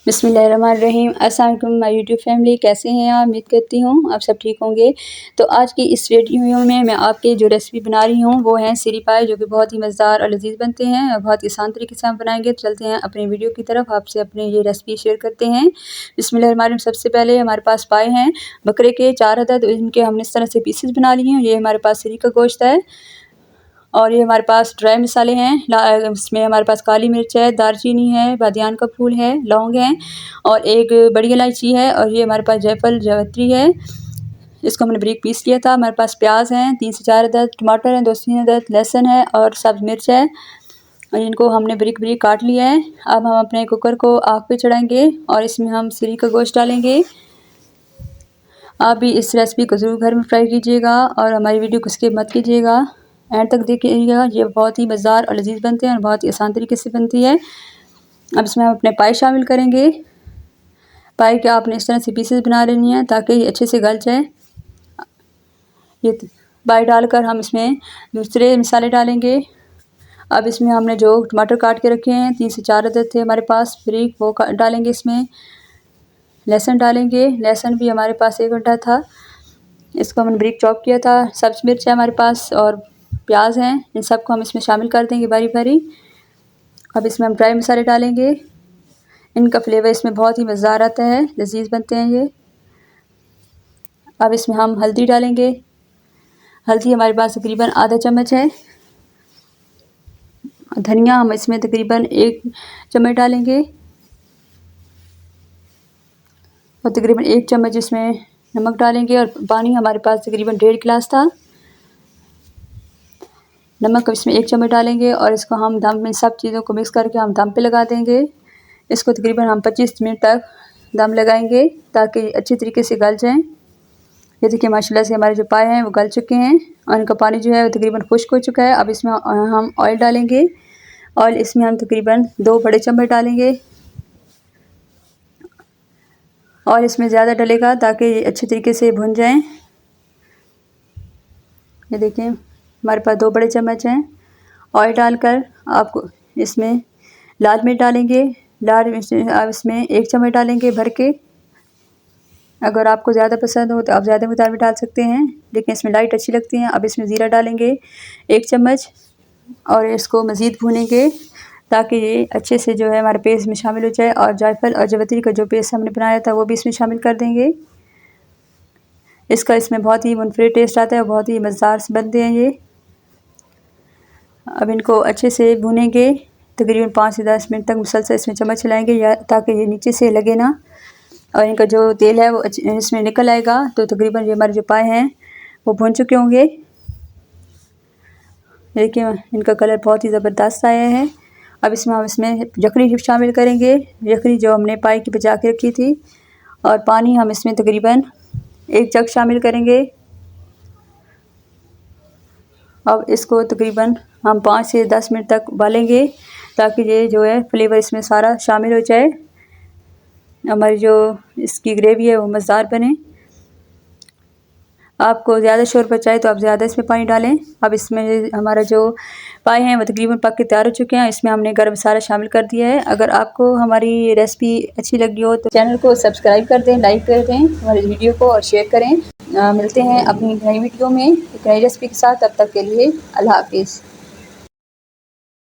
बिस्मिल्लाहिर्रहमानिर्रहीम। अस्सलाम वालेकुम माय यूट्यूब फैमिली, कैसे हैं आप? उम्मीद करती हूँ आप सब ठीक होंगे। तो आज की इस वीडियो में मैं आपके जो रेसिपी बना रही हूँ वो है सिरी पाए, जो कि बहुत ही मज़ेदार और लजीज बनते हैं और बहुत ही आसान तरीके से हम बनाएंगे। चलते हैं अपनी वीडियो की तरफ, आपसे अपनी ये रेसिपी शेयर करते हैं। बिस्मिल्लाहिर्रहमानिर्रहीम। सबसे पहले हमारे पास पाए हैं बकरे के 4 अदद, इनके हमने इस तरह से पीसेस बना लिए हैं। ये हमारे पास सिरी का गोश्त है और ये हमारे पास ड्राई मसाले हैं। इसमें हमारे पास काली मिर्च है, दालचीनी है, बादियान का फूल है, लौंग है और एक बड़ी इलायची है और ये हमारे पास जायफल जावित्री है। इसको हमने बारीक पीस लिया था। हमारे पास प्याज हैं 3 से 4 अदद, टमाटर हैं 2 से 3 अदद, लहसुन है और सब्ज़ मिर्च है और इनको हमने बारीक बारीक काट लिया है। अब हम अपने कुकर को आग पे चढ़ाएंगे और इसमें हम सिरी का गोश्त डालेंगे। आप भी इस रेसिपी को ज़रूर घर में ट्राई कीजिएगा और हमारी वीडियो को स्किप मत कीजिएगा, एंड तक देखिएगा। ये बहुत ही मज़ेदार और लजीज बनते हैं और बहुत ही आसान तरीके से बनती है। अब इसमें हम अपने पाए शामिल करेंगे। पाए के आपने इस तरह से पीसेस बना लेनी है ताकि ये अच्छे से गल जाए। ये पाए डालकर हम इसमें दूसरे मसाले डालेंगे। अब इसमें हमने जो टमाटर काट के रखे हैं 3 से 4 अदद थे हमारे पास बारीक, वो डालेंगे इसमें। लहसुन डालेंगे, लहसुन भी हमारे पास 1 गड्ढा था, इसको हमने बारीक चॉप किया था। सब्ज़ मिर्च है हमारे पास और प्याज हैं, इन सबको हम इसमें शामिल कर देंगे बारी बारी। अब इसमें हम ड्राई मसाले डालेंगे, इनका फ्लेवर इसमें बहुत ही मज़ेदार आता है, लजीज बनते हैं ये। अब इसमें हम हल्दी डालेंगे। हल्दी हमारे पास तकरीबन आधा चम्मच है। धनिया हम इसमें तकरीबन 1 चम्मच डालेंगे और तकरीबन 1 चम्मच इसमें नमक डालेंगे और पानी हमारे पास तकरीबन 1.5 गिलास था। नमक इसमें 1 चम्मच डालेंगे और इसको हम दम में सब चीज़ों को मिक्स करके हम दम पे लगा देंगे। इसको तकरीबन हम 25 मिनट तक दम लगाएंगे ताकि अच्छी तरीके से गल जाएं। ये देखिए माशाल्लाह से हमारे जो पाए हैं वो गल चुके हैं और इनका पानी जो है वो तकरीबन खुश्क हो चुका है। अब इसमें हम ऑयल डालेंगे। ऑयल इसमें हम तकरीबन 2 बड़े चम्मच डालेंगे और इसमें ज़्यादा डलेगा ताकि ये अच्छी तरीके से भुन जाएं। ये देखिए हमारे पास 2 बड़े चम्मच हैं। ऑयल डालकर आपको इसमें लाल मिर्च डालेंगे। लाल मिर्च आप इसमें 1 चम्मच डालेंगे भर के। अगर आपको ज़्यादा पसंद हो तो आप ज़्यादा मिक़दार में डाल सकते हैं, लेकिन इसमें लाइट अच्छी लगती हैं। अब इसमें ज़ीरा डालेंगे 1 चम्मच और इसको मज़ीद भूनेंगे ताकि ये अच्छे से जो है हमारे पेस्ट में शामिल हो जाए। और जायफल और जावित्री का जो पेस्ट हमने बनाया था वो भी इसमें शामिल कर देंगे। इसका इसमें बहुत ही मुनफरिद टेस्ट आता है और बहुत ही मज़ेदार से बनते हैं ये। अब इनको अच्छे से भूनेंगे तकरीबन 5 से 10 मिनट तक मुसलसल इसमें चम्मच चलाएंगे या ताकि ये नीचे से लगे ना, और इनका जो तेल है वो इसमें निकल आएगा। तो तकरीबन ये हमारे जो पाए हैं वो भून चुके होंगे। देखिए इनका कलर बहुत ही ज़बरदस्त आया है। अब इसमें हम यखनी शामिल करेंगे, यखनी जो हमने पाए की बचा के रखी थी, और पानी हम इसमें तकरीबन 1 जग शामिल करेंगे। अब इसको तकरीबन हम 5 से 10 मिनट तक उबालेंगे ताकि ये जो है फ्लेवर इसमें सारा शामिल हो जाए, हमारी जो इसकी ग्रेवी है वो मज़ेदार बने। आपको ज़्यादा शोरबा चाहिए तो आप ज़्यादा इसमें पानी डालें। अब इसमें हमारा जो पाए हैं वो तकरीबन पक के तैयार हो चुके हैं। इसमें हमने गरम मसाला शामिल कर दिया है। अगर आपको हमारी रेसिपी अच्छी लगी हो तो चैनल को सब्सक्राइब कर दें, लाइक कर दें हमारी वीडियो को और शेयर करें। मिलते हैं अपनी नई वीडियो में एक नई रेसिपी के साथ। तब तक के लिए अल्लाह हाफिज़।